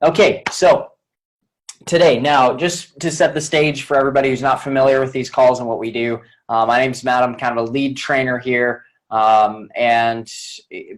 Okay, so today, now just to set the stage for everybody who's not familiar with these calls and what we do, my name's Matt. I'm kind of a lead trainer here, and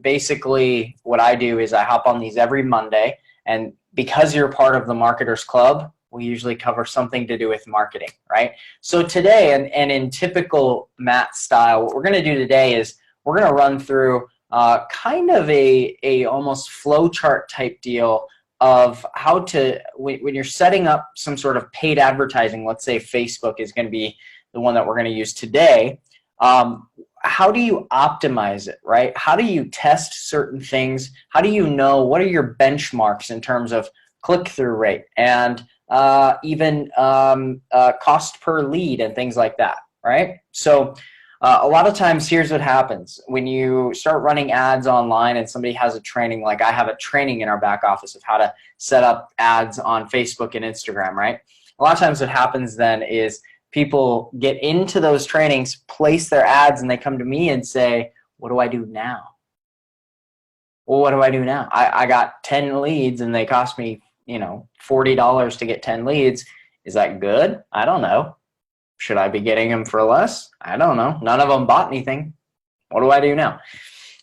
basically what I do is I hop on these every Monday, and because you're part of the Marketers Club, we usually cover something to do with marketing, right? So today, and in typical Matt style, what we're going to do today is we're going to run through kind of a almost flowchart type deal of how to, when you're setting up some sort of paid advertising, let's say Facebook is going to be the one that we're going to use today, how do you optimize it, right? How do you test certain things? How do you know, what are your benchmarks in terms of click-through rate and even cost per lead and things like that, right? So a lot of times, here's what happens. When you start running ads online and somebody has a training, like I have a training in our back office of how to set up ads on Facebook and Instagram, right? A lot of times what happens then is people get into those trainings, place their ads, and they come to me and say, what do I do now? Well, what do I do now? I got 10 leads and they cost me, $40 to get 10 leads. Is that good? I don't know. Should I be getting them for less? I don't know. None of them bought anything. What do I do now?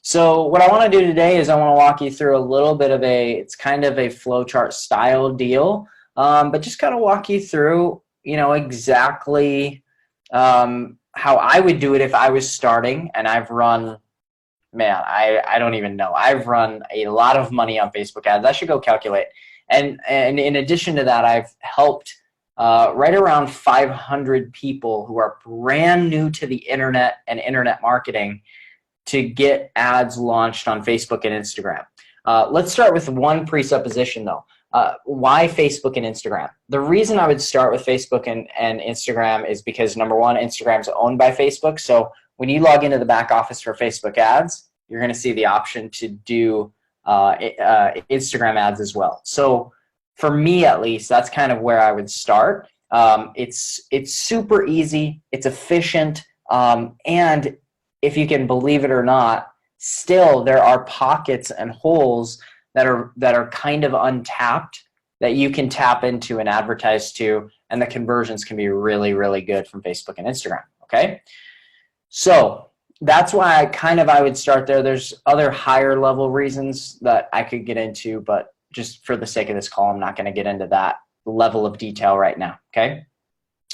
So what I want to do today is I want to walk you through a little bit of it's kind of a flowchart style deal, but just kind of walk you through, exactly how I would do it if I was starting. And I've run, man, I don't even know. I've run a lot of money on Facebook ads. I should go calculate. And in addition to that, I've helped right around 500 people who are brand new to the internet and internet marketing to get ads launched on Facebook and Instagram. Let's start with one presupposition though. Why Facebook and Instagram? The reason I would start with Facebook and Instagram is because, number one, Instagram's owned by Facebook. So when you log into the back office for Facebook ads, you're going to see the option to do Instagram ads as well. So for me, at least, that's kind of where I would start. It's super easy, it's efficient, and if you can believe it or not, still there are pockets and holes that are kind of untapped that you can tap into and advertise to, and the conversions can be really, really good from Facebook and Instagram. Okay, so that's why I would start there. There's other higher level reasons that I could get into, but just for the sake of this call, I'm not going to get into that level of detail right now, okay?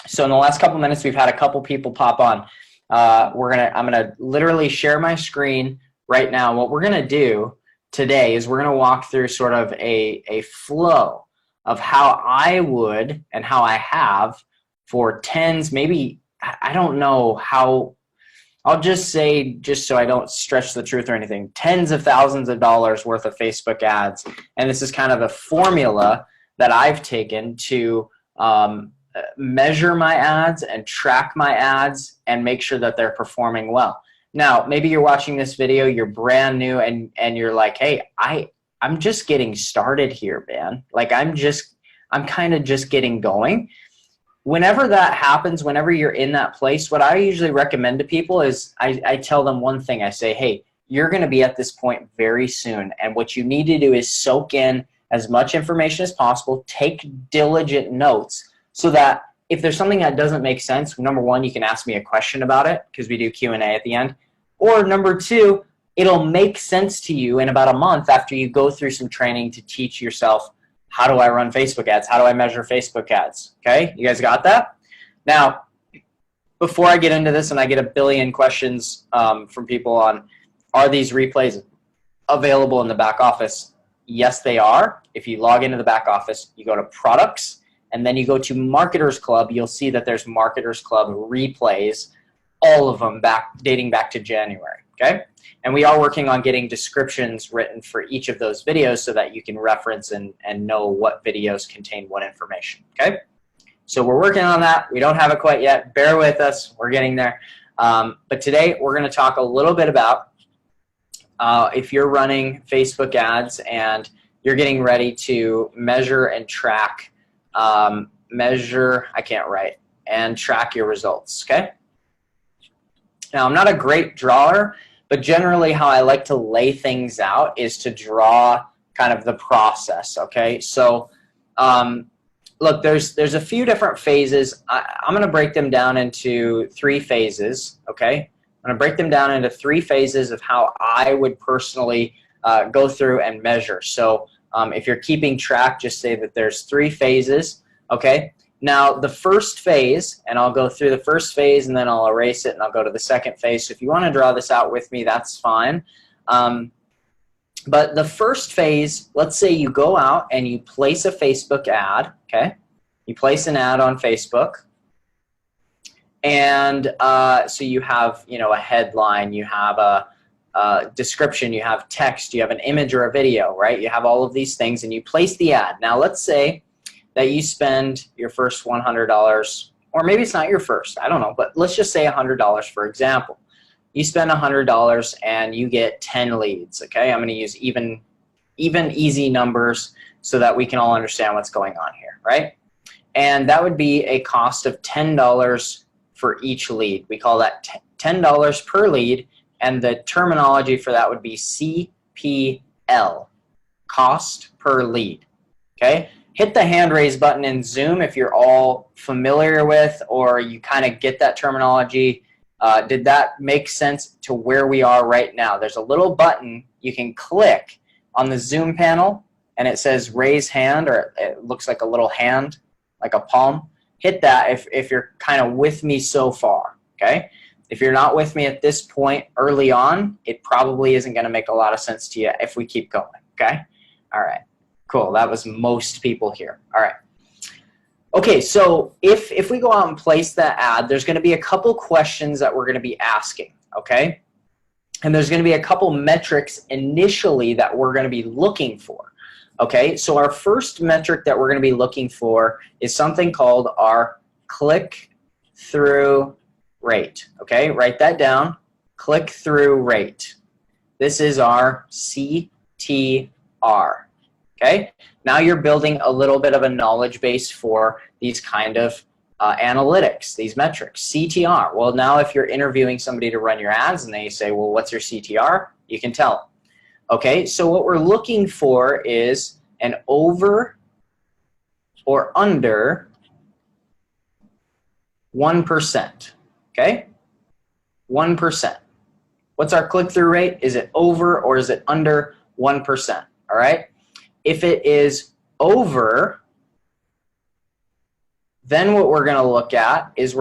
So in the last couple minutes, we've had a couple people pop on. I'm going to literally share my screen right now. What we're going to do today is we're going to walk through sort of a flow of how I would and how I have for tens, maybe, I don't know how, I'll just say, just so I don't stretch the truth or anything, tens of thousands of dollars worth of Facebook ads. And this is kind of the formula that I've taken to measure my ads and track my ads and make sure that they're performing well. Now, maybe you're watching this video, you're brand new, and you're like, hey, I'm just getting started here, man. Like I'm kind of just getting going. Whenever that happens, whenever you're in that place, what I usually recommend to people is I tell them one thing. I say, hey, you're going to be at this point very soon. And what you need to do is soak in as much information as possible, take diligent notes so that if there's something that doesn't make sense, number one, you can ask me a question about it because we do Q&A at the end. Or number two, it'll make sense to you in about a month after you go through some training to teach yourself, how do I run Facebook ads? How do I measure Facebook ads? Okay, you guys got that? Now, before I get into this, and I get a billion questions from people on, are these replays available in the back office? Yes, they are. If you log into the back office, you go to products, and then you go to Marketers Club, you'll see that there's Marketers Club replays, all of them dating back to January, okay? And we are working on getting descriptions written for each of those videos so that you can reference and know what videos contain what information, okay? So we're working on that. We don't have it quite yet. Bear with us. We're getting there. But today we're going to talk a little bit about if you're running Facebook ads and you're getting ready to measure and track, and track your results, okay? Now, I'm not a great drawer, but generally how I like to lay things out is to draw kind of the process, okay? So look, there's a few different phases. I'm going to break them down into 3 phases, okay? I'm going to break them down into 3 phases of how I would personally go through and measure. So if you're keeping track, just say that there's 3 phases, okay? Now, the first phase, and I'll go through the first phase and then I'll erase it and I'll go to the second phase. So if you want to draw this out with me, that's fine. But the first phase, let's say you go out and you place a Facebook ad, okay? You place an ad on Facebook. And so you have, you know, a headline, you have a description, you have text, you have an image or a video, right? You have all of these things and you place the ad. Now, let's say that you spend your first $100, or maybe it's not your first, I don't know, but let's just say $100 for example. You spend $100 and you get 10 leads, okay? I'm going to use even easy numbers so that we can all understand what's going on here, right? And that would be a cost of $10 for each lead. We call that $10 per lead, and the terminology for that would be CPL, cost per lead, okay? Hit the hand raise button in Zoom if you're all familiar with or you kind of get that terminology. Did that make sense to where we are right now? There's a little button you can click on the Zoom panel and it says raise hand, or it looks like a little hand, like a palm. Hit that if you're kind of with me so far, okay? If you're not with me at this point early on, it probably isn't going to make a lot of sense to you if we keep going, okay? All right. Cool, that was most people here. All right. Okay, so if we go out and place that ad, there's going to be a couple questions that we're going to be asking, okay? And there's going to be a couple metrics initially that we're going to be looking for, okay? So our first metric that we're going to be looking for is something called our click-through rate, okay? Write that down, click-through rate. This is our CTR. Okay, now you're building a little bit of a knowledge base for these kind of analytics, these metrics. CTR, well, now if you're interviewing somebody to run your ads and they say, well, what's your CTR? You can tell them. Okay, so what we're looking for is an over or under 1%, okay? 1%. What's our click-through rate? Is it over or is it under 1%, all right? If it is over, then what we're going to look at is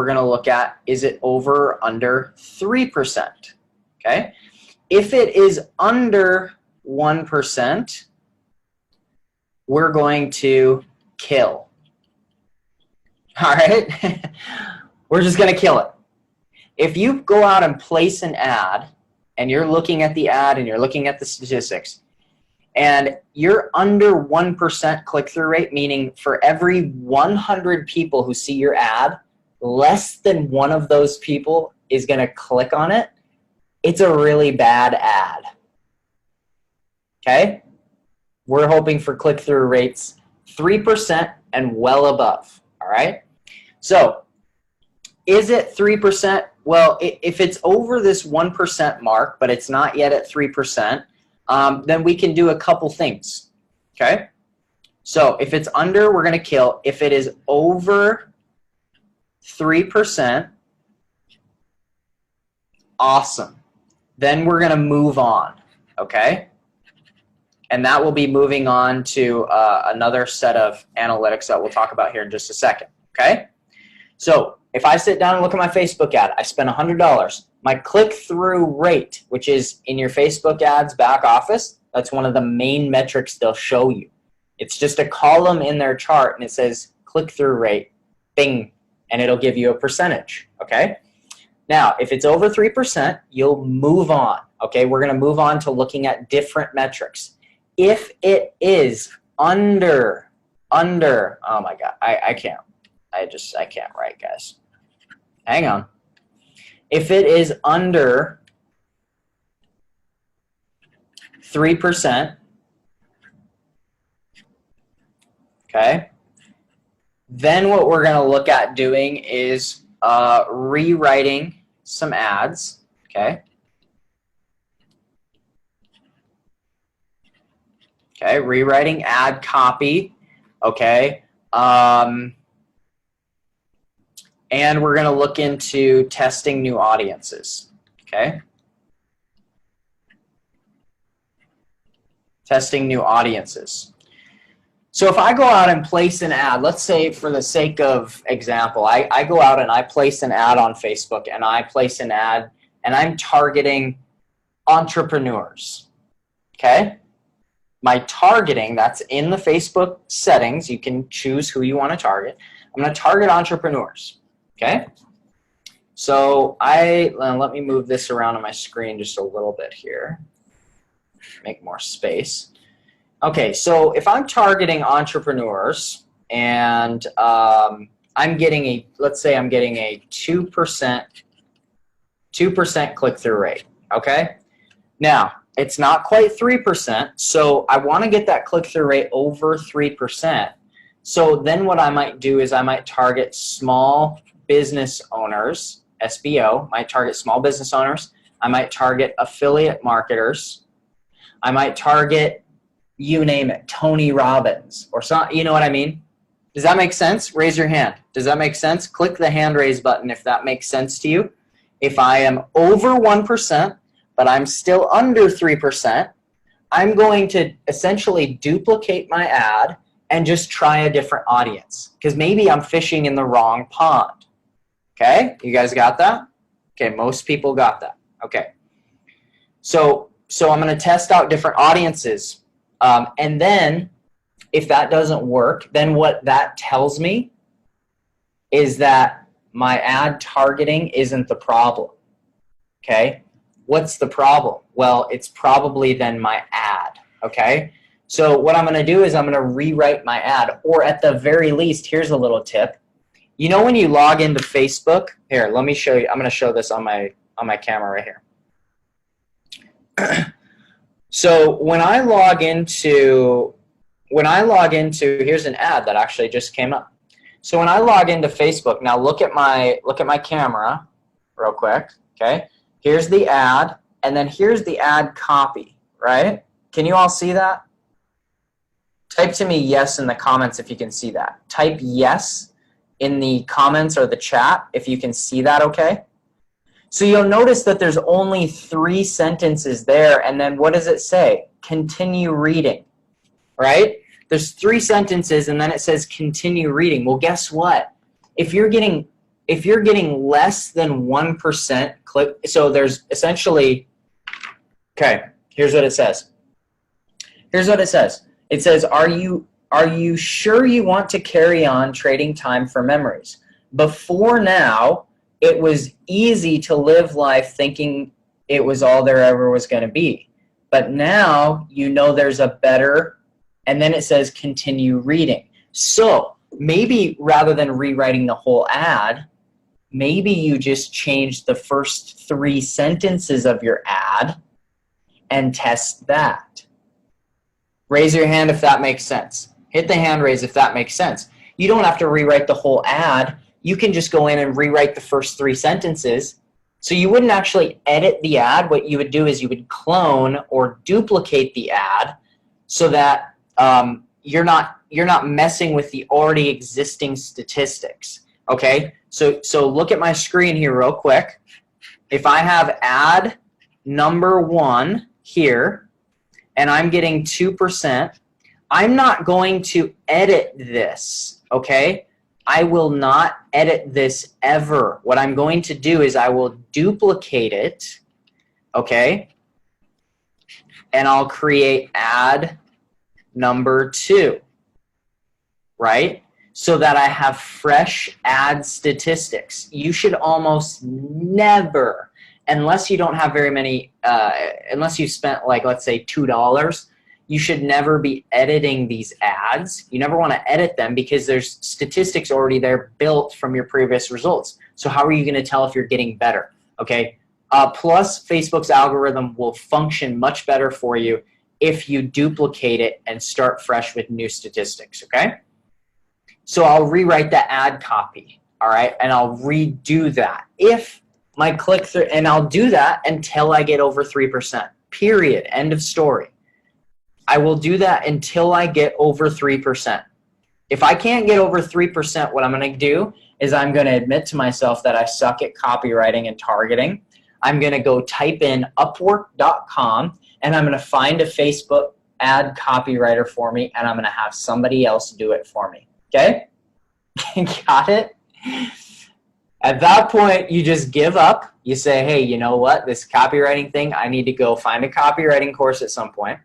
is it over or under 3%, okay? If it is under 1%, we're going to kill, all right? We're just going to kill it. If you go out and place an ad and you're looking at the ad and you're looking at the statistics, and you're under 1% click-through rate, meaning for every 100 people who see your ad, less than one of those people is going to click on it, it's a really bad ad. Okay? We're hoping for click-through rates 3% and well above. All right? So, is it 3%? Well, if it's over this 1% mark, but it's not yet at 3%, then we can do a couple things, okay? So if it's under, we're going to kill. If it is over 3%, awesome. Then we're going to move on, okay? And that will be moving on to another set of analytics that we'll talk about here in just a second, okay? So if I sit down and look at my Facebook ad, I spend $100. My click-through rate, which is in your Facebook ads back office, that's one of the main metrics they'll show you. It's just a column in their chart, and it says click-through rate, bing, and it'll give you a percentage, okay? Now, if it's over 3%, you'll move on, okay? We're going to move on to looking at different metrics. If it is under, oh my God, I can't write, guys. Hang on. If it is under 3%, okay, then what we're going to look at doing is rewriting some ads, okay? Okay, rewriting ad copy. Okay. And we're going to look into testing new audiences. Okay. Testing new audiences. So if I go out and place an ad, let's say for the sake of example, I go out and I place an ad on Facebook, and I place an ad and I'm targeting entrepreneurs. Okay? My targeting, that's in the Facebook settings. You can choose who you want to target. I'm going to target entrepreneurs. Okay? So let me move this around on my screen just a little bit here. Make more space. Okay, so if I'm targeting entrepreneurs and I'm getting let's say I'm getting a 2% click-through rate, okay? Now, it's not quite 3%, so I want to get that click-through rate over 3%. So then what I might do is I might target small business owners, SBO, might target small business owners. I might target affiliate marketers. I might target, you name it, Tony Robbins or something. You know what I mean? Does that make sense? Raise your hand. Does that make sense? Click the hand raise button if that makes sense to you. If I am over 1%, but I'm still under 3%, I'm going to essentially duplicate my ad and just try a different audience, because maybe I'm fishing in the wrong pond. Okay? You guys got that? Okay, most people got that. Okay. So I'm going to test out different audiences. And then if that doesn't work, then what that tells me is that my ad targeting isn't the problem. Okay? What's the problem? Well, it's probably then my ad. Okay? So what I'm going to do is I'm going to rewrite my ad, or at the very least, here's a little tip. You know when you log into Facebook? Here, let me show you. I'm going to show this on my camera right here. So when I log into, here's an ad that actually just came up. So when I log into Facebook, now look at my camera real quick, okay? Here's the ad, and then here's the ad copy, right? Can you all see that? Type to me yes in the comments if you can see that. Type yes in the comments or the chat if you can see that, okay? So you'll notice that there's only 3 sentences there, and then what does it say? Continue reading, right? There's 3 sentences, and then it says continue reading. Well, guess what? If you're getting less than 1% click, so there's essentially, okay, here's what it says. Here's what it says. It says, are you sure you want to carry on trading time for memories? Before now, it was easy to live life thinking it was all there ever was going to be. But now you know there's a better, and then it says continue reading. So maybe rather than rewriting the whole ad, maybe you just change the first 3 sentences of your ad and test that. Raise your hand if that makes sense. Hit the hand raise if that makes sense. You don't have to rewrite the whole ad. You can just go in and rewrite the first 3 sentences. So you wouldn't actually edit the ad. What you would do is you would clone or duplicate the ad so that you're not messing with the already existing statistics. Okay? So look at my screen here real quick. If I have ad number 1 here and I'm getting 2%, I'm not going to edit this, okay? I will not edit this ever. What I'm going to do is I will duplicate it, okay? And I'll create ad number 2, right? So that I have fresh ad statistics. You should almost never, unless you don't have very many, unless you spent like, let's say $2, you should never be editing these ads. You never want to edit them because there's statistics already there built from your previous results. So how are you going to tell if you're getting better? Okay. Plus, Facebook's algorithm will function much better for you if you duplicate it and start fresh with new statistics. Okay. So I'll rewrite that ad copy. All right. And I'll redo that. If my click-through, and I'll do that until I get over 3%. Period. End of story. I will do that until I get over 3%. If I can't get over 3%, what I'm going to do is I'm going to admit to myself that I suck at copywriting and targeting. I'm going to go type in upwork.com and I'm going to find a Facebook ad copywriter for me, and I'm going to have somebody else do it for me. Okay? Got it? At that point, you just give up. You say, hey, you know what? This copywriting thing, I need to go find a copywriting course at some point.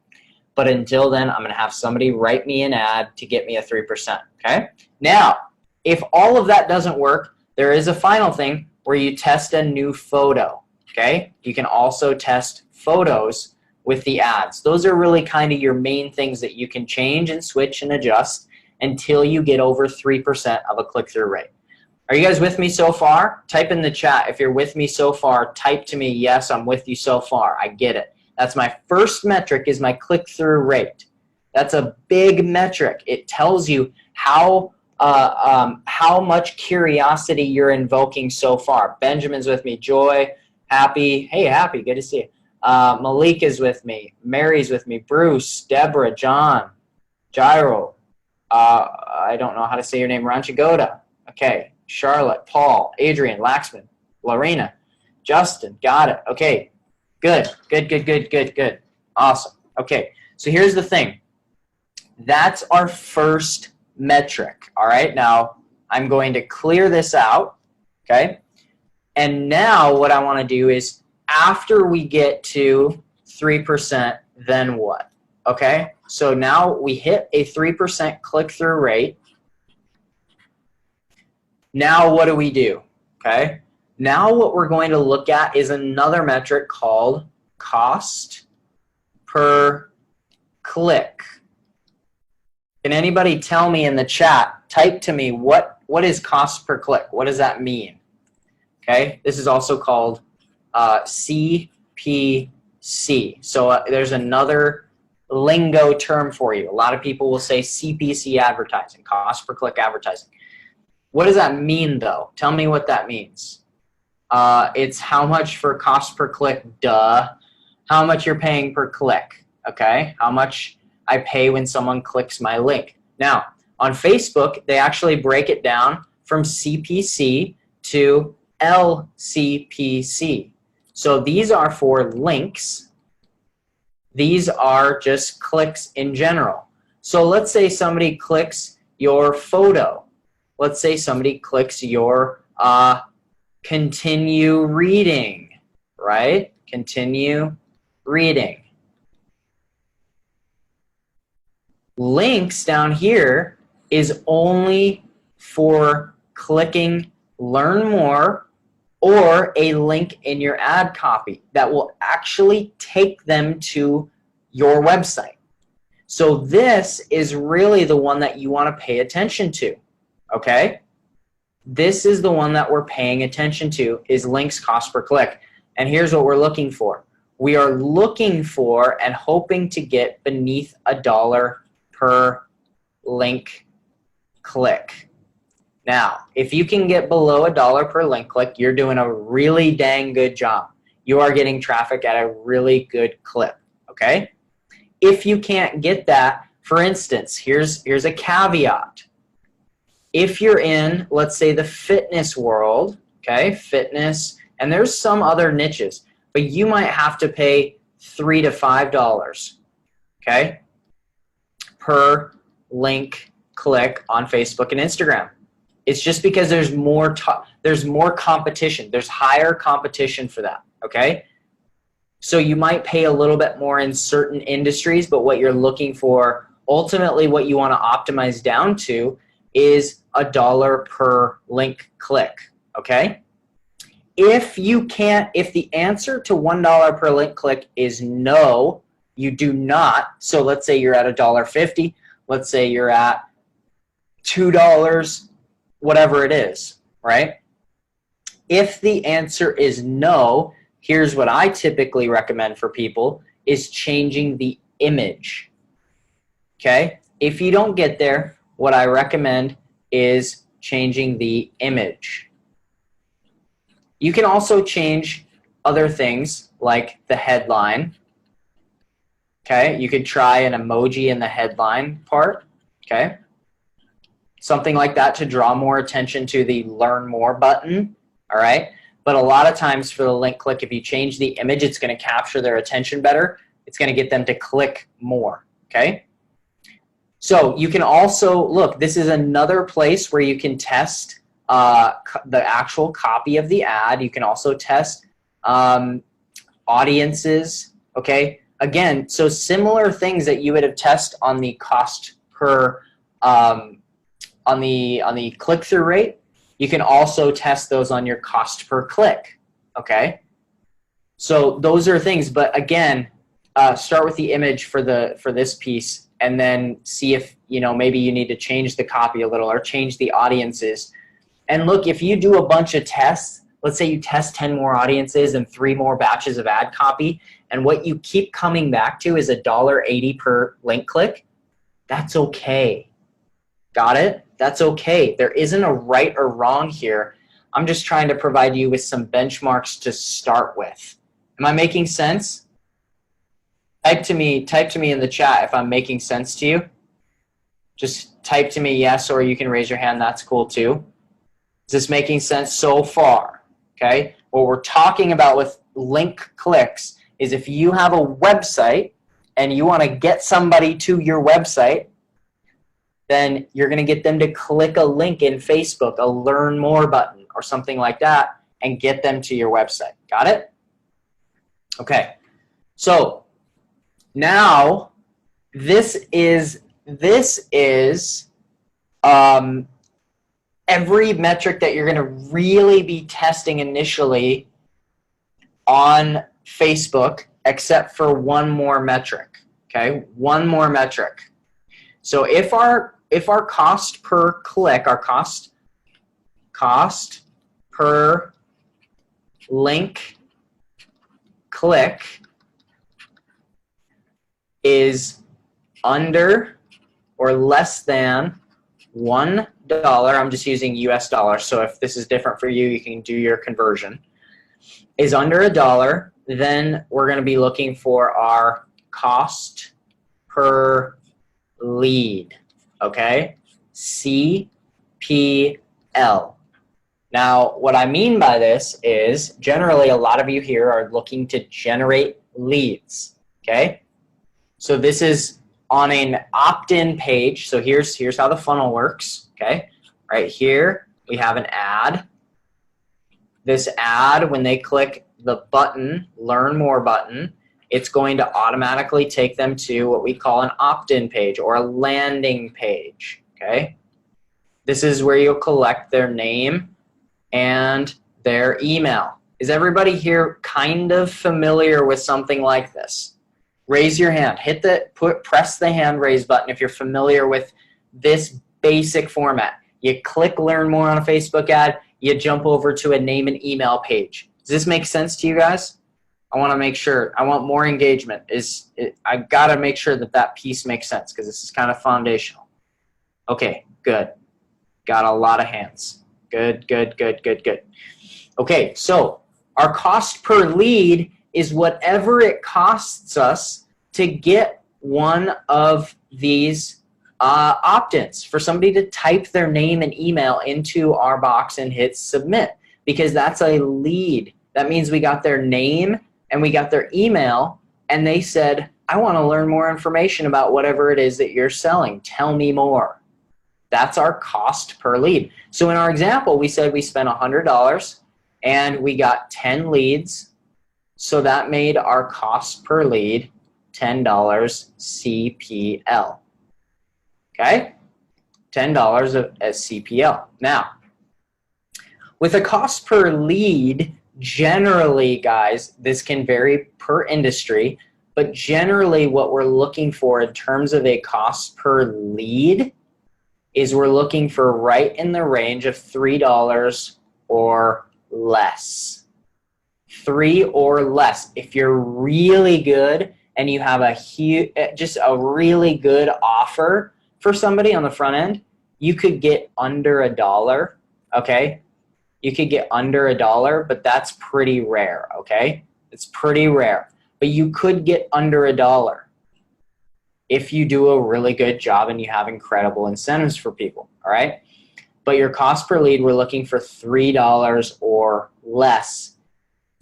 But until then, I'm going to have somebody write me an ad to get me a 3%. Okay? Now, if all of that doesn't work, there is a final thing where you test a new photo. Okay? You can also test photos with the ads. Those are really kind of your main things that you can change and switch and adjust until you get over 3% of a click-through rate. Are you guys with me so far? Type in the chat if you're with me so far. Type to me, yes, I'm with you so far. I get it. That's my first metric, is my click-through rate. That's a big metric. It tells you how much curiosity you're invoking so far. Benjamin's with me. Joy, Happy. Hey, Happy, good to see you. Malik is with me. Mary's with me. Bruce, Deborah, John, Gyro. I don't know how to say your name. Ranchagoda. Okay. Charlotte, Paul, Adrian, Laxman, Lorena, Justin. Got it. Okay. Good. Good. Awesome. Okay. So here's the thing. That's our first metric. All right. Now I'm going to clear this out. Okay. And now what I want to do is, after we get to 3%, then what? Okay. So now we hit a 3% click-through rate. Now what do we do? Okay. Now what we're going to look at is another metric called cost per click. Can anybody tell me in the chat, type to me, what is cost per click? What does that mean? Okay. This is also called CPC. So there's another lingo term for you. A lot of people will say CPC advertising, cost per click advertising. What does that mean, though? Tell me what that means. It's how much for cost per click, duh. How much you're paying per click, okay? How much I pay when someone clicks my link. Now, on Facebook, they actually break it down from CPC to LCPC. So these are for links. These are just clicks in general. So let's say somebody clicks your photo. Let's say somebody clicks your continue reading, right? Continue reading. Links down here is only for clicking learn more or a link in your ad copy that will actually take them to your website. So this is really the one that you want to pay attention to. Okay, this is the one that we're paying attention to, is links cost per click. And here's what we're looking for. We are looking for and hoping to get beneath $1 per link click. Now, if you can get below $1 per link click, you're doing a really dang good job. You are getting traffic at a really good clip. Okay, if you can't get that, for instance, here's a caveat. If you're in, let's say, the fitness world, okay, fitness, and there's some other niches, but you might have to pay $3 to $5, okay, per link click on Facebook and Instagram. It's just because there's more competition. There's higher competition for that, okay? So you might pay a little bit more in certain industries, but what you're looking for, ultimately what you want to optimize down to, is $1 per link click, okay? If the answer to $1 per link click is no, you do not. So let's say you're at $1.50. Let's say you're at $2, whatever it is, right? If the answer is no, here's what I typically recommend for people, is changing the image, okay? If you don't get there, what I recommend is changing the image. You can also change other things like the headline. Okay, you could try an emoji in the headline part. Okay, something like that to draw more attention to the learn more button. All right, but a lot of times for the link click, if you change the image, it's going to capture their attention better. It's going to get them to click more. Okay, so you can also look, this is another place where you can test the actual copy of the ad. You can also test audiences. Okay, again, so similar things that you would have tested on the cost per on the click-through rate, you can also test those on your cost per click. Okay, so those are things, but again, start with the image for this piece, and then see if maybe you need to change the copy a little or change the audiences. And look, if you do a bunch of tests, let's say you test 10 more audiences and 3 more batches of ad copy, and what you keep coming back to is $1.80 per link click, that's okay. Got it? That's okay. There isn't a right or wrong here. I'm just trying to provide you with some benchmarks to start with. Am I making sense? Type to me in the chat if I'm making sense to you. Just type to me yes, or you can raise your hand. That's cool too. Is this making sense so far? Okay. What we're talking about with link clicks is if you have a website and you want to get somebody to your website, then you're going to get them to click a link in Facebook, a learn more button or something like that, and get them to your website. Got it? Okay. So now this is every metric that you're going to really be testing initially on Facebook, except for one more metric. Okay, one more metric. So if our cost per click, our cost per link click is under or less than $1, I'm just using US dollars, so if this is different for you, you can do your conversion, is under $1, then we're going to be looking for our cost per lead, okay? CPL. Now, what I mean by this is generally a lot of you here are looking to generate leads, okay? So this is on an opt-in page. So here's how the funnel works, okay? Right here, we have an ad. This ad, when they click the button, Learn More button, it's going to automatically take them to what we call an opt-in page or a landing page, okay? This is where you'll collect their name and their email. Is everybody here kind of familiar with something like this? Raise your hand. Press the hand raise button if you're familiar with this basic format. You click Learn More on a Facebook ad, you jump over to a name and email page. Does this make sense to you guys? I want to make sure. I want more engagement. I've got to make sure that piece makes sense because this is kind of foundational. Okay, good. Got a lot of hands. Good, good, good, good, good. Okay, so our cost per lead is whatever it costs us to get one of these opt-ins, for somebody to type their name and email into our box and hit submit, because that's a lead. That means we got their name and we got their email, and they said, I want to learn more information about whatever it is that you're selling. Tell me more. That's our cost per lead. So in our example, we said we spent $100 and we got 10 leads. So that made our cost per lead $10 CPL. Okay? $10 as CPL. Now, with a cost per lead, generally, guys, this can vary per industry, but generally what we're looking for in terms of a cost per lead is we're looking for right in the range of $3 or less. 3 or less. If you're really good and you have just a really good offer for somebody on the front end, you could get under $1, okay? You could get under $1, but that's pretty rare, okay? It's pretty rare. But you could get under $1. if you do a really good job and you have incredible incentives for people, all right? But your cost per lead, we're looking for $3 or less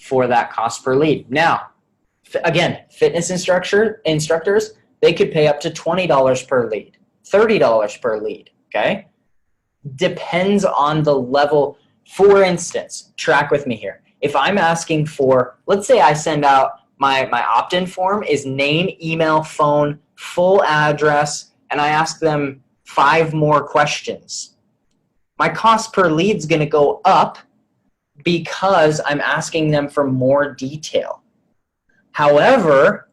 for that cost per lead. Now, again, fitness instructors, they could pay up to $20 per lead, $30 per lead, okay? Depends on the level. For instance, track with me here. If I'm asking for, let's say I send out my opt-in form is name, email, phone, full address, and I ask them 5 more questions. My cost per lead is going to go up because I'm asking them for more detail. However,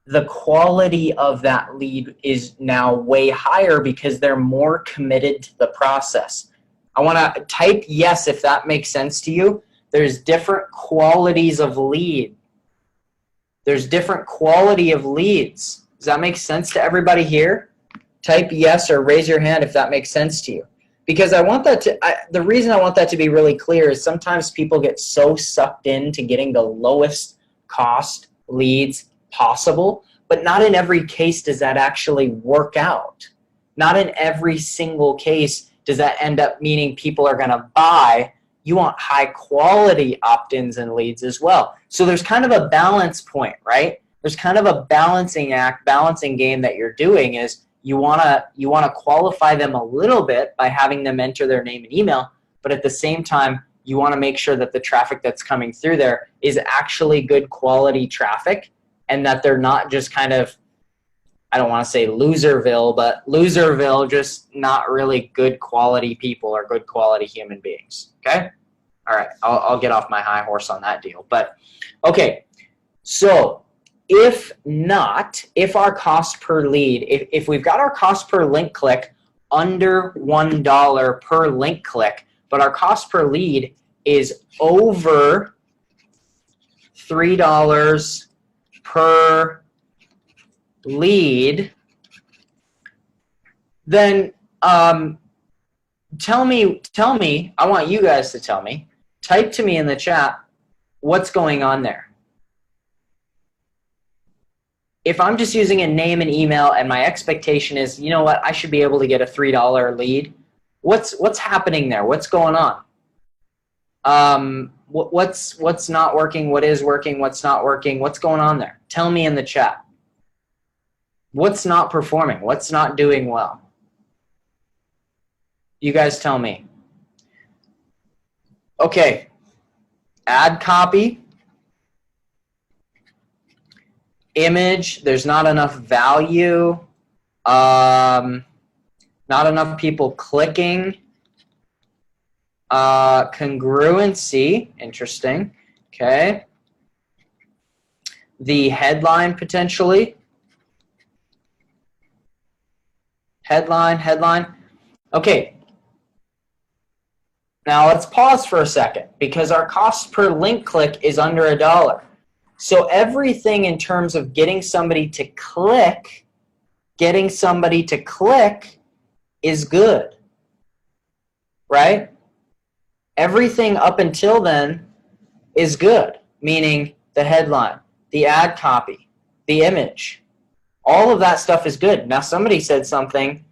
the quality of that lead is now way higher because they're more committed to the process. I want to type yes if that makes sense to you. There's different qualities of lead. There's different quality of leads. Does that make sense to everybody here? Type yes or raise your hand if that makes sense to you. Because I want that to, the reason I want that to be really clear is sometimes people get so sucked into getting the lowest cost leads possible, but not in every case does that actually work out. Not in every single case does that end up meaning people are going to buy. You want high quality opt-ins and leads as well. So there's kind of a balance point, right? There's kind of a balancing game that you're doing is you wanna qualify them a little bit by having them enter their name and email, but at the same time, you wanna make sure that the traffic that's coming through there is actually good quality traffic and that they're not just kind of, I don't want to say loserville, but loserville, just not really good quality people or good quality human beings, okay? All right, I'll get off my high horse on that deal. But, okay, so if our cost per lead, if we've got our cost per link click under $1 per link click, but our cost per lead is over $3 per lead, then tell me, I want you guys to tell me, type to me in the chat what's going on there. If I'm just using a name and email and my expectation is, you know what, I should be able to get a $3 lead, what's happening there? What's going on? What's not working? What is working? What's not working? What's going on there? Tell me in the chat. What's not performing? What's not doing well? You guys tell me. Okay. Ad copy. Image. There's not enough value. Not enough people clicking. Congruency. Interesting. Okay. The headline potentially. Headline. Okay. Now let's pause for a second because our cost per link click is under $1. So everything in terms of getting somebody to click is good, right? Everything up until then is good, meaning the headline, the ad copy, the image. All of that stuff is good. Now somebody said something,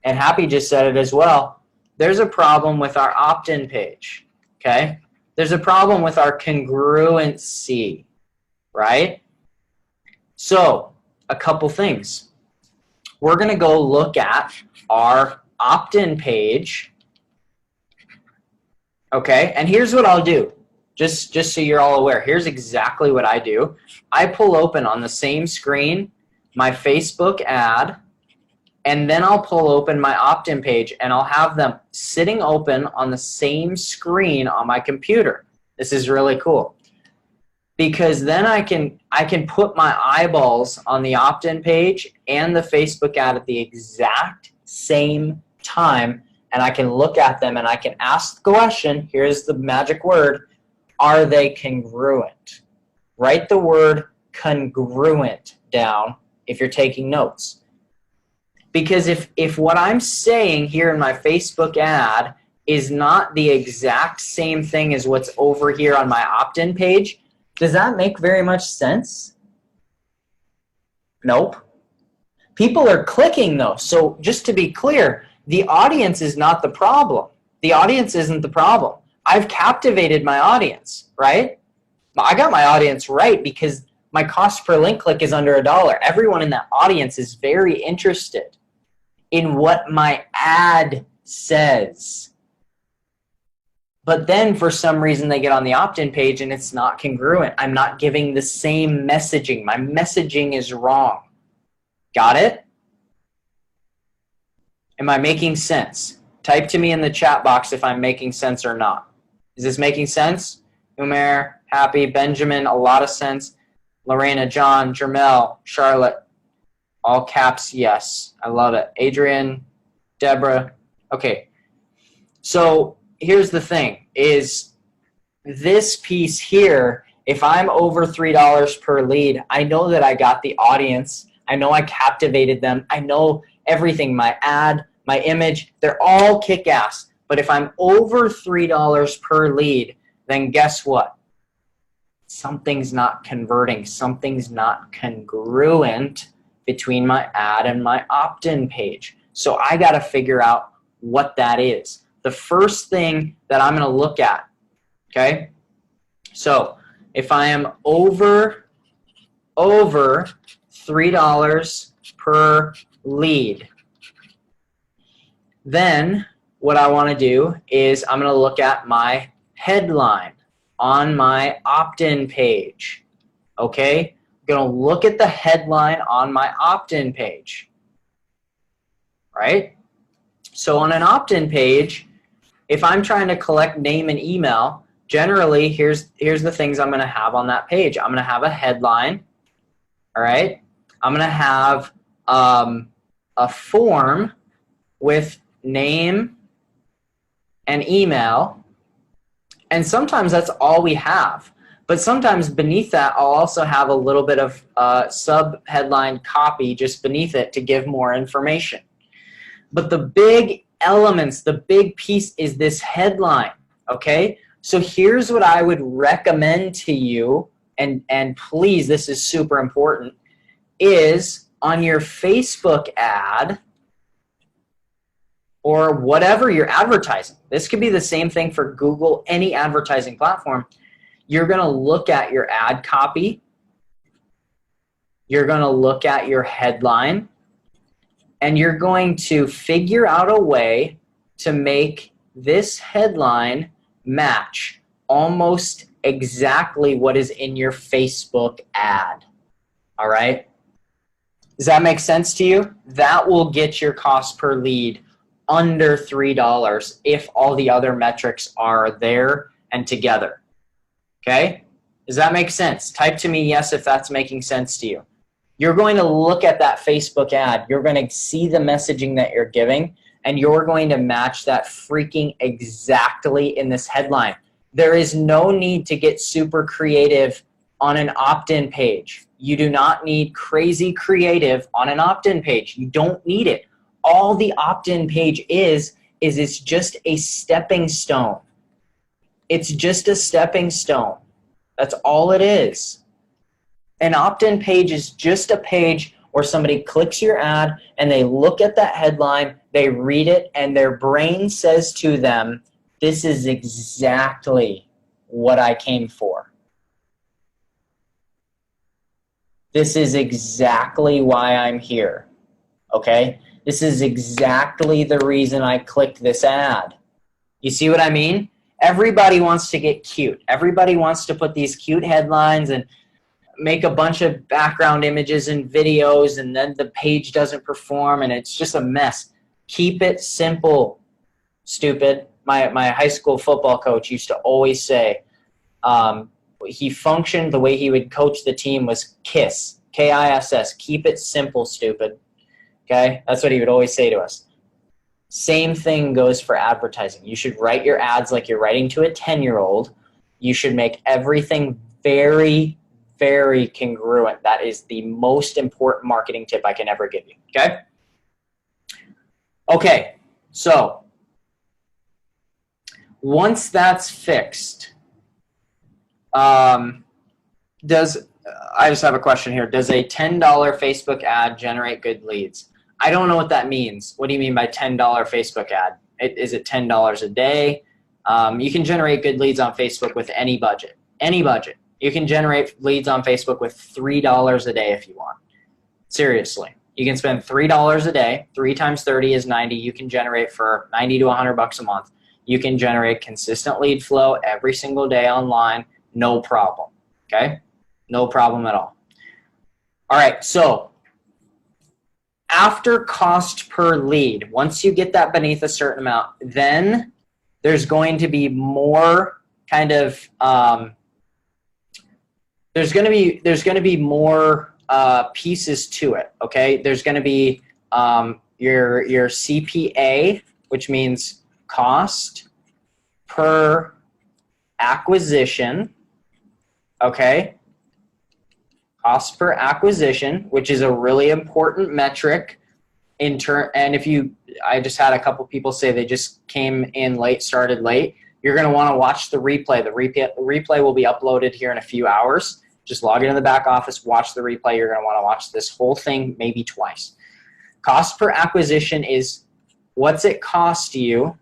and Happy just said it as well. There's a problem with our opt-in page, okay? There's a problem with our congruency, right? So, a couple things. We're going to go look at our opt-in page, okay? And here's what I'll do, just so you're all aware. Here's exactly what I do. I pull open on the same screen my Facebook ad, and then I'll pull open my opt-in page, and I'll have them sitting open on the same screen on my computer. This is really cool because then I can put my eyeballs on the opt-in page and the Facebook ad at the exact same time, and I can look at them and I can ask the question, here's the magic word, are they congruent? Write the word congruent down if you're taking notes. Because if what I'm saying here in my Facebook ad is not the exact same thing as what's over here on my opt-in page, does that make very much sense? Nope. People are clicking though. So just to be clear, the audience is not the problem. The audience isn't the problem. I've captivated my audience, right? I got my audience right because my cost per link click is under $1. Everyone in that audience is very interested in what my ad says. But then for some reason they get on the opt-in page and it's not congruent. I'm not giving the same messaging. My messaging is wrong. Got it? Am I making sense? Type to me in the chat box if I'm making sense or not. Is this making sense? Umair, Happy, Benjamin, a lot of sense. Lorena, John, Jermel, Charlotte, all caps, yes. I love it. Adrian, Deborah. Okay. So here's the thing is this piece here, if I'm over $3 per lead, I know that I got the audience. I know I captivated them. I know everything, my ad, my image, they're all kick-ass. But if I'm over $3 per lead, then guess what? Something's not converting. Something's not congruent between my ad and my opt-in page. So I got to figure out what that is. The first thing that I'm going to look at, okay? So if I am over $3 per lead, then what I want to do is I'm going to look at my headline on my opt-in page, okay? I'm going to look at the headline on my opt-in page, right? So on an opt-in page, if I'm trying to collect name and email, generally, here's the things I'm going to have on that page. I'm going to have a headline, all right? I'm going to have a form with name and email, and sometimes that's all we have. But sometimes beneath that, I'll also have a little bit of sub-headline copy just beneath it to give more information. But the big elements, the big piece is this headline, okay? So here's what I would recommend to you, and please, this is super important, is on your Facebook ad or whatever you're advertising. This could be the same thing for Google, any advertising platform. You're going to look at your ad copy. You're going to look at your headline. And you're going to figure out a way to make this headline match almost exactly what is in your Facebook ad. All right? Does that make sense to you? That will get your cost per lead under $3 if all the other metrics are there and together. Okay? Does that make sense? Type to me yes if that's making sense to you. You're going to look at that Facebook ad. You're going to see the messaging that you're giving, and you're going to match that freaking exactly in this headline. There is no need to get super creative on an opt-in page. You do not need crazy creative on an opt-in page. You don't need it. All the opt-in page is it's just a stepping stone. It's just a stepping stone. That's all it is. An opt-in page is just a page where somebody clicks your ad and they look at that headline, they read it, and their brain says to them, this is exactly what I came for. This is exactly why I'm here, okay? This is exactly the reason I clicked this ad. You see what I mean? Everybody wants to get cute. Everybody wants to put these cute headlines and make a bunch of background images and videos, and then the page doesn't perform, and it's just a mess. Keep it simple, stupid. My high school football coach used to always say, he functioned, the way he would coach the team was KISS, K-I-S-S, keep it simple, stupid. Okay? That's what he would always say to us. Same thing goes for advertising. You should write your ads like you're writing to a 10-year-old. You should make everything very, very congruent. That is the most important marketing tip I can ever give you, okay? Okay, so once that's fixed, does I just have a question here. Does a $10 Facebook ad generate good leads? I don't know what that means. What do you mean by $10 Facebook ad? Is it $10 a day? You can generate good leads on Facebook with any budget. Any budget. You can generate leads on Facebook with $3 a day if you want. Seriously. You can spend $3 a day. 3 times 30 is 90. You can generate for 90 to 100 bucks a month. You can generate consistent lead flow every single day online. No problem. Okay? No problem at all. All right, so after cost per lead, once you get that beneath a certain amount, then there's going to be more kind of there's going to be more pieces to it. Okay, there's going to be your CPA, which means cost per acquisition. Okay. Cost per acquisition, which is a really important metric and I just had a couple people say they just came in late, started late. You're going to want to watch the replay. The replay will be uploaded here in a few hours. Just log into the back office, watch the replay. You're going to want to watch this whole thing maybe twice. Cost per acquisition is what's it cost you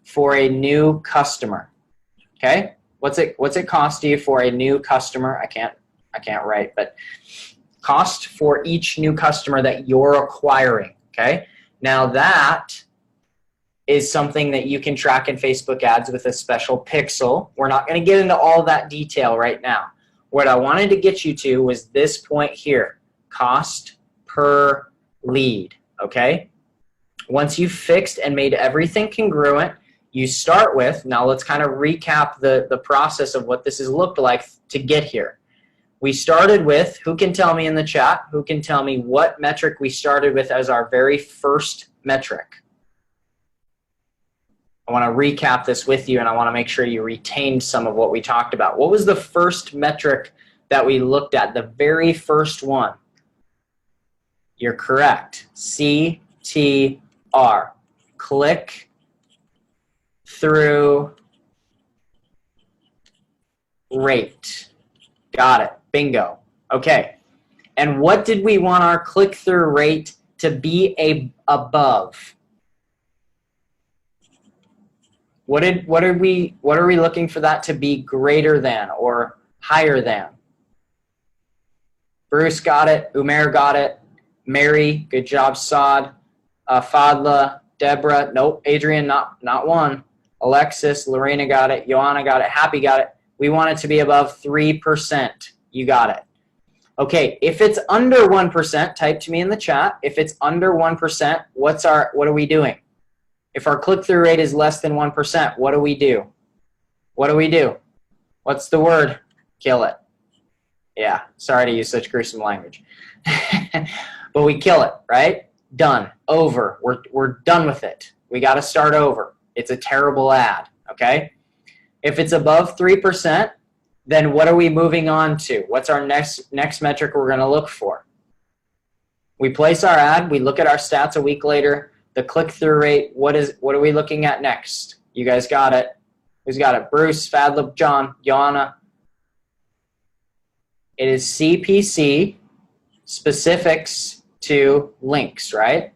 for a new customer. Okay? What's it cost you for a new customer? I can't write, but cost for each new customer that you're acquiring, okay? Now that is something that you can track in Facebook ads with a special pixel. We're not going to get into all that detail right now. What I wanted to get you to was this point here, cost per lead, okay? Once you've fixed and made everything congruent, you start with, now let's kind of recap the process of what this has looked like to get here. We started with, who can tell me in the chat, who can tell me what metric we started with as our very first metric? I want to recap this with you, and I want to make sure you retained some of what we talked about. What was the first metric that we looked at, the very first one? You're correct. CTR. Click through rate. Got it. Bingo. Okay. And what did we want our click-through rate to be above? What are we looking for that to be greater than or higher than? Bruce got it. Umair got it. Mary, good job. Saad, Fadla, Deborah, nope. Adrian, not one. Alexis, Lorena got it. Joanna got it. Happy got it. We want it to be above 3%. You got it. Okay, if it's under 1%, type to me in the chat. If it's under 1%, what are we doing? If our click-through rate is less than 1%, what do we do? What do we do? What's the word? Kill it. Yeah, sorry to use such gruesome language. But we kill it, right? Done. Over. We're done with it. We got to start over. It's a terrible ad, okay? If it's above 3%, then what are we moving on to? What's our next metric we're going to look for? We place our ad. We look at our stats a week later. The click-through rate, what are we looking at next? You guys got it. Who's got it? Bruce, Fadlib, John, Joanna. It is CPC, specifics to links, right?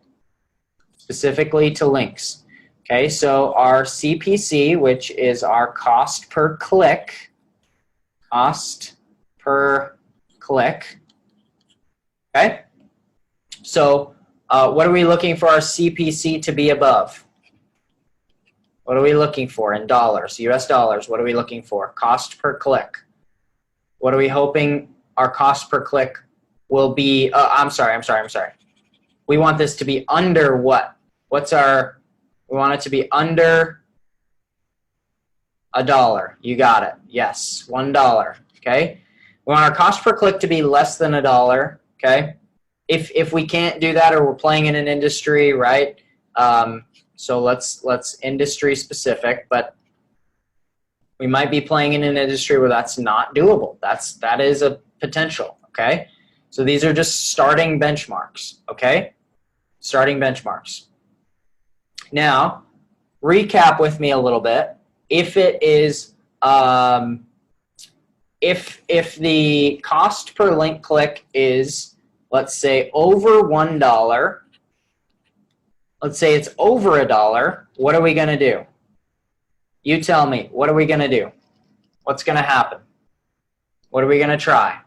Specifically to links. Okay, so our CPC, which is our cost per click, okay? So what are we looking for our CPC to be above? What are we looking for in dollars, US dollars? What are we looking for? Cost per click. What are we hoping our cost per click will be? I'm sorry. We want this to be under what? We want it to be under $1. You got it. Yes, $1. Okay. We want our cost per click to be less than $1. Okay. If we can't do that, or we're playing in an industry, right? So let's industry specific, but we might be playing in an industry where that's not doable. That is a potential. Okay. So these are just starting benchmarks. Okay. Starting benchmarks. Now, recap with me a little bit. If it is if the cost per link click is, let's say, over $1, let's say it's over $1, what are we going to do? You tell me, what are we going to do? What's going to happen? What are we going to try?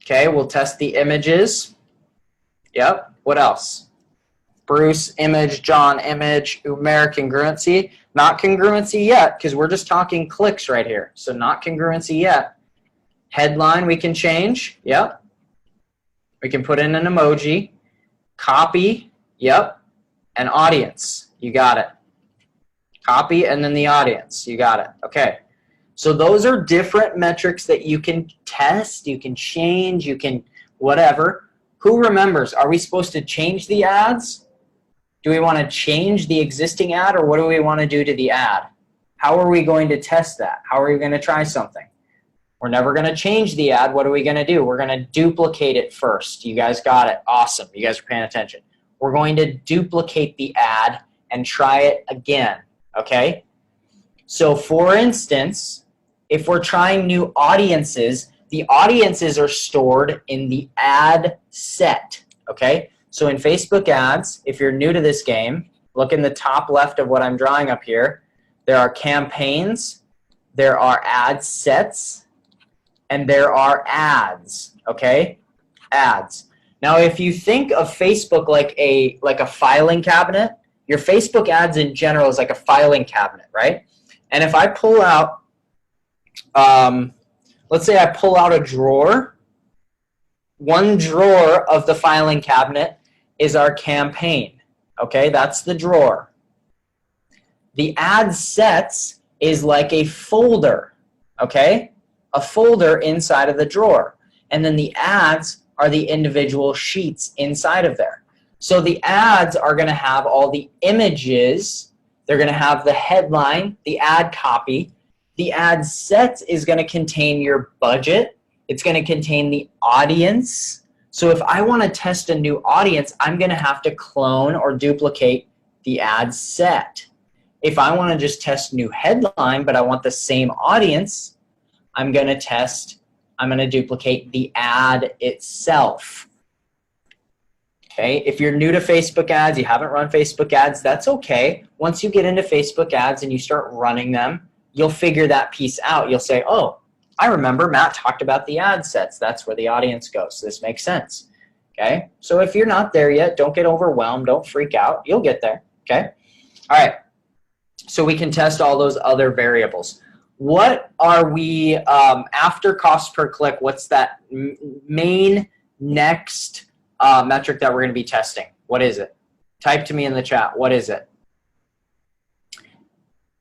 Okay, we'll test the images. Yep, what else? Bruce, image, John, image, Umair, congruency. Not congruency yet, because we're just talking clicks right here. So not congruency yet. Headline we can change. Yep. We can put in an emoji. Copy. Yep. And audience. You got it. Copy and then the audience. You got it. Okay. So those are different metrics that you can test, you can change, you can whatever. Who remembers? Are we supposed to change the ads? Do we want to change the existing ad, or what do we want to do to the ad? How are we going to test that? How are we going to try something? We're never going to change the ad. What are we going to do? We're going to duplicate it first. You guys got it. Awesome. You guys are paying attention. We're going to duplicate the ad and try it again. Okay? So for instance, if we're trying new audiences, the audiences are stored in the ad set. Okay? So in Facebook ads, if you're new to this game, look in the top left of what I'm drawing up here. There are campaigns, there are ad sets, and there are ads. Okay? Ads. Now if you think of Facebook like a filing cabinet, your Facebook ads in general is like a filing cabinet, right? And if I pull out, let's say I pull out a drawer, one drawer of the filing cabinet is our campaign. Okay, that's the drawer. The ad sets is like a folder, okay? A folder inside of the drawer. And then the ads are the individual sheets inside of there. So the ads are going to have all the images. They're going to have the headline, the ad copy. The ad sets is going to contain your budget. It's going to contain the audience. So if I want to test a new audience, I'm going to have to clone or duplicate the ad set. If I want to just test new headline, but I want the same audience, I'm going to duplicate the ad itself. Okay, if you're new to Facebook ads, you haven't run Facebook ads, that's okay. Once you get into Facebook ads and you start running them, you'll figure that piece out. You'll say, oh, I remember Matt talked about the ad sets. That's where the audience goes. So this makes sense. Okay, so if you're not there yet, don't get overwhelmed. Don't freak out. You'll get there. Okay, all right. So we can test all those other variables. What are we, after cost per click, what's that main next metric that we're going to be testing? What is it? Type to me in the chat. What is it?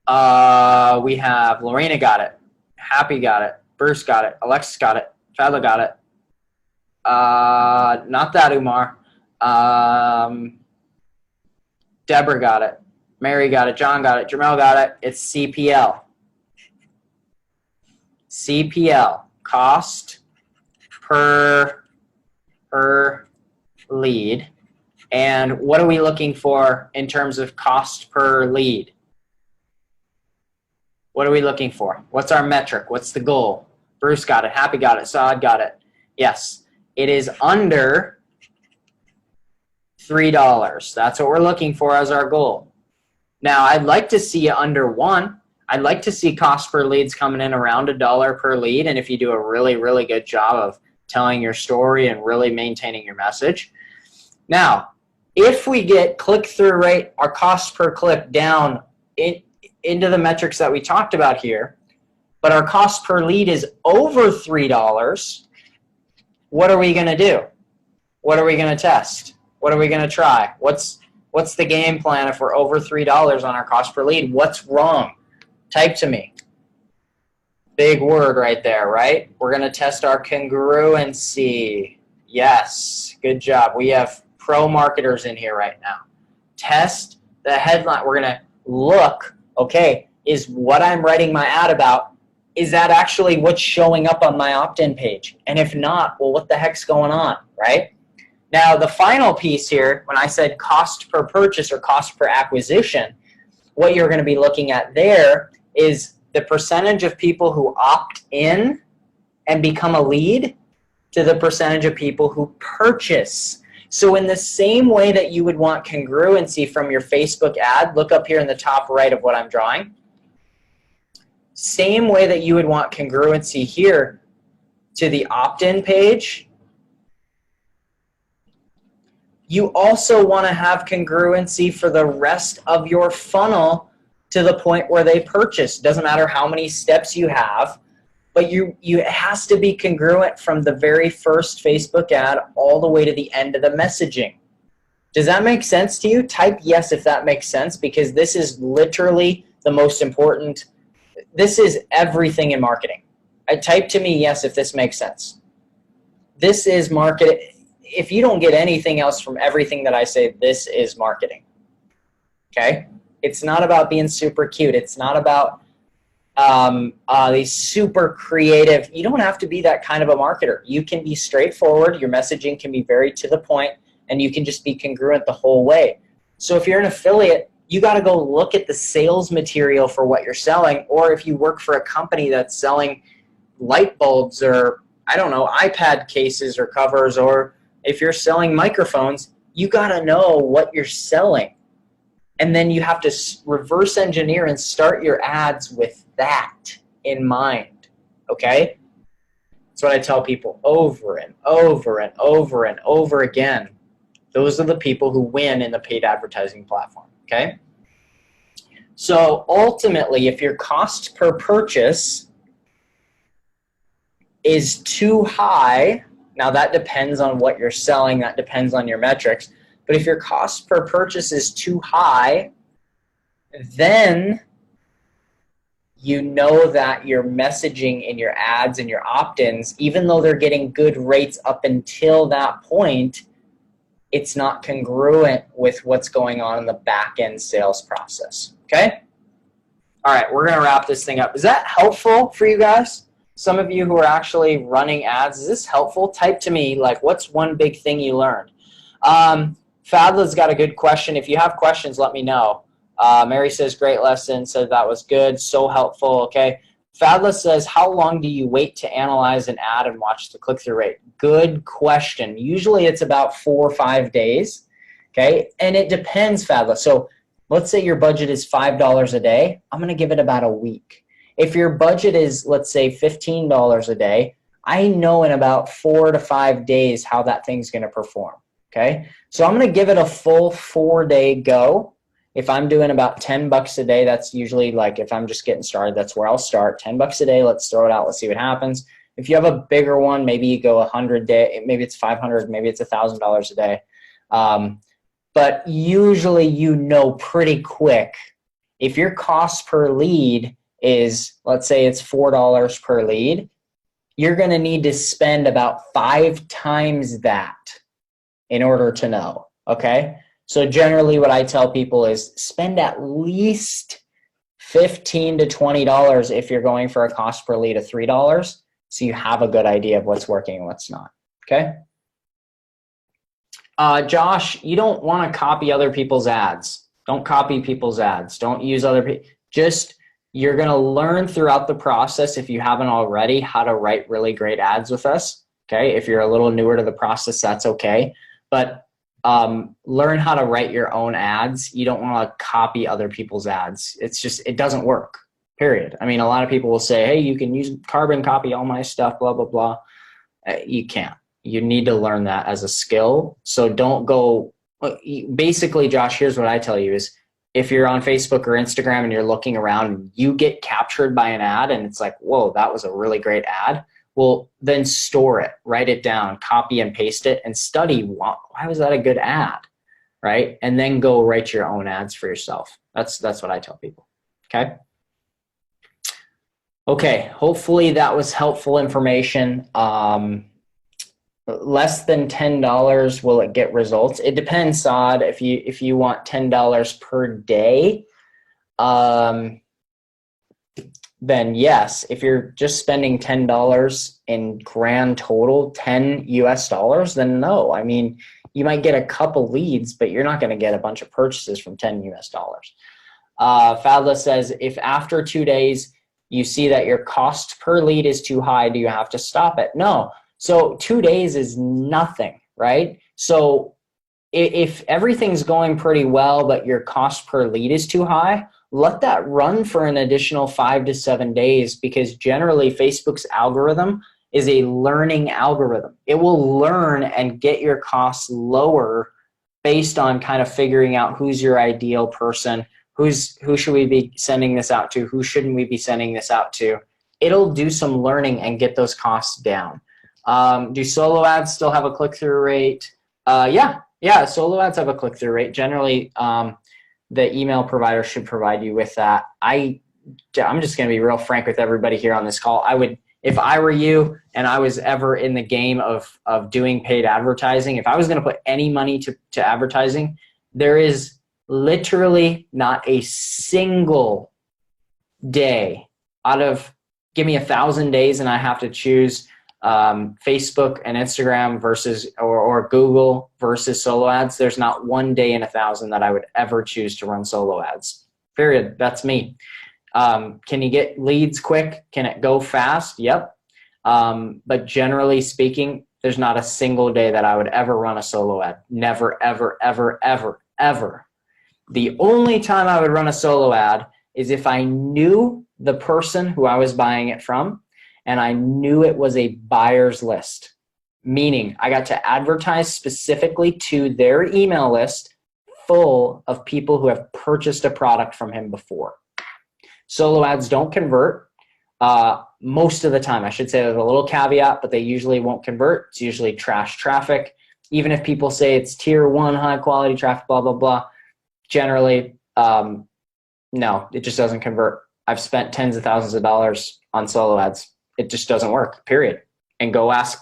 We have Lorena got it. Happy got it. Bruce got it. Alexis got it. Fadla got it. Not that, Umar. Deborah got it. Mary got it. John got it. Jamel got it. It's CPL. CPL. Cost per lead. And what are we looking for in terms of cost per lead? What are we looking for? What's our metric? What's the goal? Bruce got it. Happy got it. Saad got it. Yes. It is under $3. That's what we're looking for as our goal. Now, I'd like to see it under 1. I'd like to see cost per leads coming in around $1 per lead. And if you do a really, really good job of telling your story and really maintaining your message. Now, if we get click-through rate, our cost per click down into the metrics that we talked about here, but our cost per lead is over $3, what are we going to do? What are we going to test? What are we going to try? What's the game plan if we're over $3 on our cost per lead? What's wrong? Type to me. Big word right there, right? We're going to test our congruency. Yes, good job. We have pro marketers in here right now. Test the headline. We're going to look, okay, is what I'm writing my ad about, is that actually what's showing up on my opt-in page? And if not, well, what the heck's going on, right? Now, the final piece here, when I said cost per purchase or cost per acquisition, what you're going to be looking at there is the percentage of people who opt in and become a lead to the percentage of people who purchase. So in the same way that you would want congruency from your Facebook ad, look up here in the top right of what I'm drawing. Same way that you would want congruency here to the opt-in page, you also want to have congruency for the rest of your funnel to the point where they purchase. Doesn't matter how many steps you have, but it has to be congruent from the very first Facebook ad all the way to the end of the messaging. Does that make sense to you? Type yes if that makes sense, because this is literally the most important. This is everything in marketing. Type to me yes if this makes sense. This is marketing. If you don't get anything else from everything that I say, this is marketing. Okay? It's not about being super cute. It's not about these super creative. You don't have to be that kind of a marketer. You can be straightforward. Your messaging can be very to the point, and you can just be congruent the whole way. So if you're an affiliate, you got to go look at the sales material for what you're selling. Or if you work for a company that's selling light bulbs or, I don't know, iPad cases or covers, or if you're selling microphones, you got to know what you're selling. And then you have to reverse engineer and start your ads with that in mind, okay? That's what I tell people over and over and over and over again. Those are the people who win in the paid advertising platform, okay? So ultimately, if your cost per purchase is too high, now that depends on what you're selling, that depends on your metrics, but if your cost per purchase is too high, then you know that your messaging in your ads and your opt-ins, even though they're getting good rates up until that point, it's not congruent with what's going on in the back-end sales process, okay? All right, we're gonna wrap this thing up. Is that helpful for you guys? Some of you who are actually running ads, is this helpful? Type to me, like, what's one big thing you learned? Fadla's got a good question. If you have questions, let me know. Mary says, great lesson, said that was good, so helpful, okay. Fadla says, how long do you wait to analyze an ad and watch the click-through rate? Good question. Usually it's about 4 or 5 days, okay, and it depends, Fadla. So let's say your budget is $5 a day. I'm going to give it about a week. If your budget is, let's say, $15 a day, I know in about 4 to 5 days how that thing's going to perform, okay? So I'm going to give it a full 4-day go. If I'm doing about $10 a day, that's usually, like, if I'm just getting started, that's where I'll start. $10 a day, let's throw it out, let's see what happens. If you have a bigger one, maybe you go 100 day, maybe it's 500, maybe it's $1,000 a day. But usually you know pretty quick. If your cost per lead is, let's say it's $4 per lead, you're going to need to spend about 5 times that in order to know, okay? So generally what I tell people is spend at least $15 to $20 if you're going for a cost per lead of $3, so you have a good idea of what's working and what's not, okay? Josh, you don't want to copy other people's ads. Don't copy people's ads. Don't use other people. Just, you're going to learn throughout the process, if you haven't already, how to write really great ads with us, okay? If you're a little newer to the process, that's okay. But learn how to write your own ads. You don't want to copy other people's ads. It's just, it doesn't work, period. I mean, a lot of people will say, hey, you can use carbon copy all my stuff, blah, blah, blah. You can't. You need to learn that as a skill. So don't go, basically, Josh, here's what I tell you is, if you're on Facebook or Instagram and you're looking around and you get captured by an ad and it's like, whoa, that was a really great ad. Well, then store it, write it down, copy and paste it, and study why was that a good ad, right? And then go write your own ads for yourself. That's what I tell people, okay? Okay, hopefully that was helpful information. Less than $10, will it get results? It depends, Saad. If you want $10 per day, then yes. If you're just spending $10 in grand total, $10 US, then no. I mean, you might get a couple leads, but you're not going to get a bunch of purchases from $10 US. Fadla says, if after 2 days You see that your cost per lead is too high. Do you have to stop it? No. So 2 days is nothing, right? So if everything's going pretty well, but your cost per lead is too high, let that run for an additional 5 to 7 days, because generally Facebook's algorithm is a learning algorithm. It will learn and get your costs lower based on kind of figuring out who's your ideal person, who should we be sending this out to, who shouldn't we be sending this out to. It'll do some learning and get those costs down. Do solo ads still have a click-through rate? Yeah, solo ads have a click-through rate. Generally, the email provider should provide you with that. I'm just going to be real frank with everybody here on this call. I would, if I were you and I was ever in the game of doing paid advertising, if I was going to put any money to advertising, there is literally not a single day out of, give me 1,000 days and I have to choose Facebook and Instagram versus or Google versus solo ads. There's not one day in 1,000 that I would ever choose to run solo ads. Period. That's me. Can you get leads quick? Can it go fast? Yep. But generally speaking, there's not a single day that I would ever run a solo ad. Never, ever, ever, ever, ever. The only time I would run a solo ad is if I knew the person who I was buying it from and I knew it was a buyer's list, meaning I got to advertise specifically to their email list full of people who have purchased a product from him before. Solo ads don't convert most of the time. I should say there's a little caveat, but they usually won't convert. It's usually trash traffic. Even if people say it's tier 1 high quality traffic, blah, blah, blah, generally, no, it just doesn't convert. I've spent tens of thousands of dollars on solo ads. It just doesn't work, period. And go ask,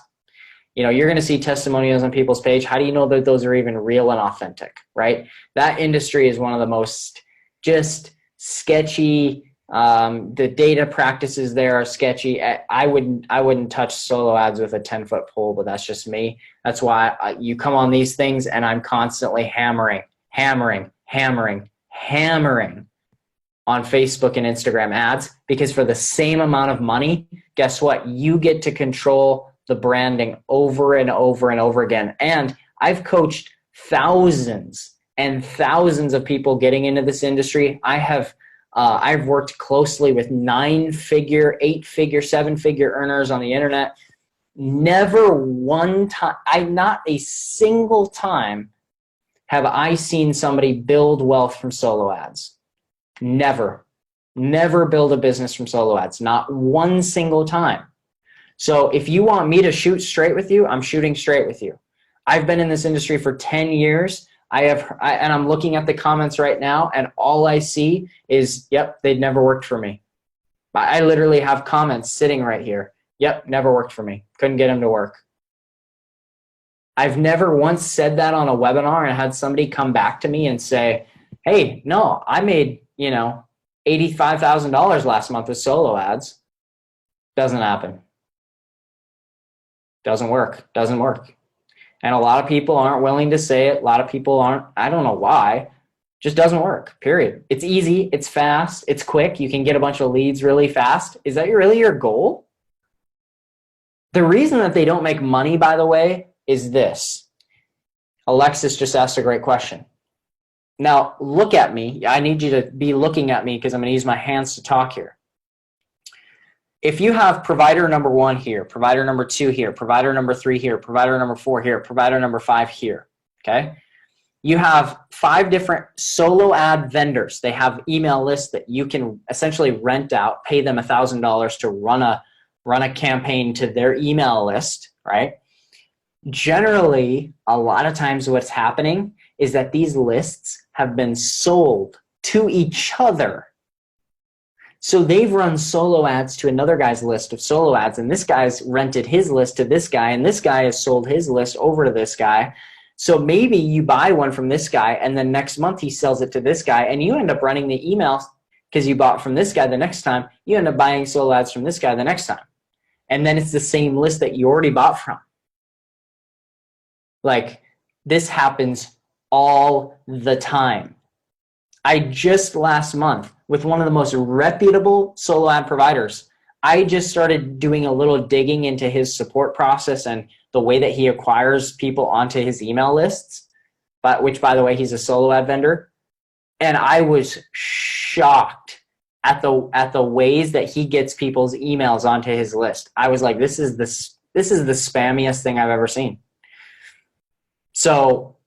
you're going to see testimonials on people's page. How do you know that those are even real and authentic, right? That industry is one of the most just sketchy. The data practices there are sketchy. I wouldn't touch solo ads with a 10-foot pole, but that's just me. That's why you come on these things and I'm constantly hammering on Facebook and Instagram ads, because for the same amount of money, guess what? You get to control the branding over and over and over again. And I've coached thousands and thousands of people getting into this industry. I've worked closely with 9-figure, 8-figure, 7-figure earners on the internet. Never one time, not a single time have I seen somebody build wealth from solo ads. Never build a business from solo ads. Not one single time. So if you want me to shoot straight with you, I'm shooting straight with you. I've been in this industry for 10 years. And I'm looking at the comments right now, and all I see is, yep, they'd never worked for me. I literally have comments sitting right here. Yep, never worked for me. Couldn't get them to work. I've never once said that on a webinar and had somebody come back to me and say, hey, no, I made, $85,000 last month with solo ads. Doesn't happen. Doesn't work. And a lot of people aren't willing to say it. A lot of people aren't. I don't know why. Just doesn't work, period. It's easy. It's fast. It's quick. You can get a bunch of leads really fast. Is that really your goal? The reason that they don't make money, by the way, is this. Alexis just asked a great question. Now, look at me. I need you to be looking at me because I'm going to use my hands to talk here. If you have provider number 1 here, provider number 2 here, provider number 3 here, provider number 4 here, provider number 5 here, okay? You have 5 different solo ad vendors. They have email lists that you can essentially rent out, pay them $1,000 to run a campaign to their email list, right? Generally, a lot of times what's happening is that these lists have been sold to each other. So they've run solo ads to another guy's list of solo ads, and this guy's rented his list to this guy, and this guy has sold his list over to this guy. So maybe you buy one from this guy, and then next month he sells it to this guy, and you end up running the emails because you bought from this guy the next time. You end up buying solo ads from this guy the next time. And then it's the same list that you already bought from. Like, this happens all the time. I just last month, with one of the most reputable solo ad providers, I just started doing a little digging into his support process and the way that he acquires people onto his email lists, but which, by the way, he's a solo ad vendor. And I was shocked at the ways that he gets people's emails onto his list. I was like, this is the spammiest thing I've ever seen. So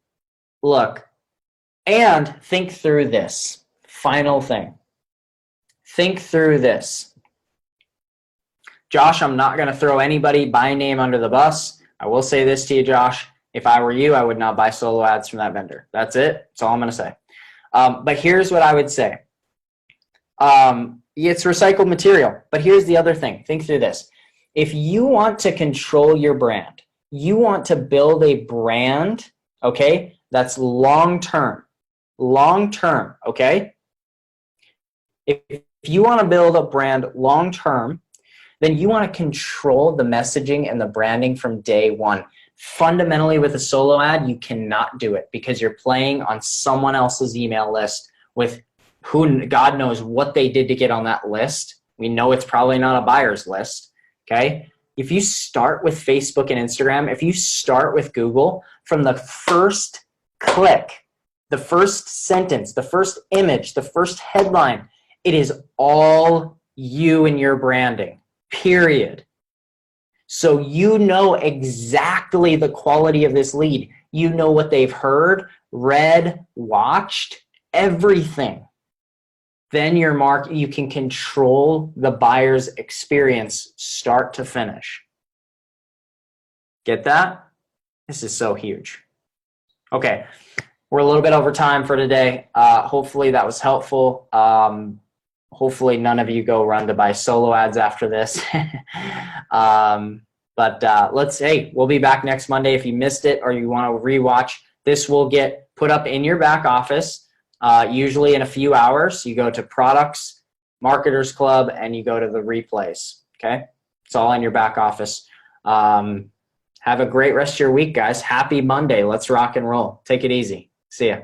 look, and think through this. Final thing. Think through this. Josh, I'm not going to throw anybody by name under the bus. I will say this to you, Josh. If I were you, I would not buy solo ads from that vendor. That's it. That's all I'm going to say. But here's what I would say. It's recycled material. But here's the other thing. Think through this. If you want to control your brand, you want to build a brand, okay, that's long-term. Long-term, okay? If you want to build a brand long-term, then you want to control the messaging and the branding from day one. Fundamentally, with a solo ad, you cannot do it because you're playing on someone else's email list with who God knows what they did to get on that list. We know it's probably not a buyer's list, okay? If you start with Facebook and Instagram, if you start with Google, from the first click, the first sentence, the first image, the first headline, it is all you and your branding, period. So you know exactly the quality of this lead. You know what they've heard, read, watched, everything. Then you can control the buyer's experience start to finish. Get that? This is so huge. Okay, we're a little bit over time for today. Hopefully that was helpful. Hopefully none of you go run to buy solo ads after this. We'll be back next Monday. If you missed it or you want to rewatch, this will get put up in your back office, usually in a few hours. You go to Products, Marketers Club, and you go to the replays, okay? It's all in your back office. Have a great rest of your week, guys. Happy Monday. Let's rock and roll. Take it easy. See ya.